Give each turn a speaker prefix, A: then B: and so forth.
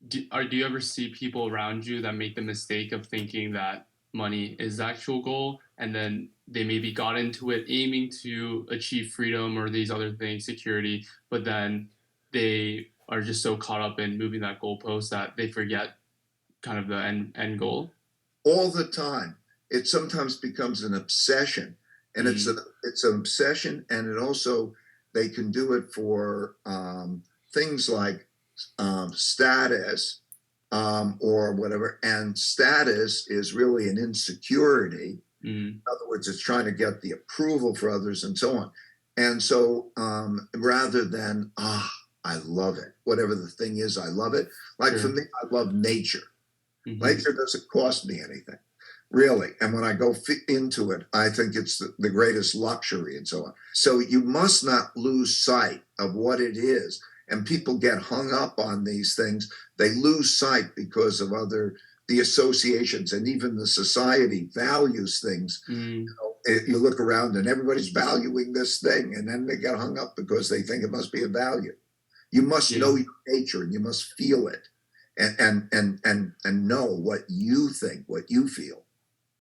A: do you ever see people around you that make the mistake of thinking that money is the actual goal, and then they maybe got into it aiming to achieve freedom or these other things, security, but then they are just so caught up in moving that goalpost that they forget kind of the end goal?
B: All the time. It sometimes becomes an obsession, and
A: Mm,
B: it's an obsession, and it also they can do it for things like status or whatever. And status is really an insecurity.
A: mm,
B: In other words, it's trying to get the approval for others and so on. And so rather than I love it, whatever the thing is, I love it. Like for
A: sure.
B: me, I love nature.
A: Mhm.
B: Nature doesn't cost me anything, really. And when I go into it, I think it's the greatest luxury and so on. So you must not lose sight of what it is. And people get hung up on these things. They lose sight because of the associations, and even the society values things.
A: Mm,
B: You look around and everybody's valuing this thing, and then they get hung up because they think it must be a value. You must know
A: yeah.
B: your nature, and you must feel it, and know what you think, what you feel.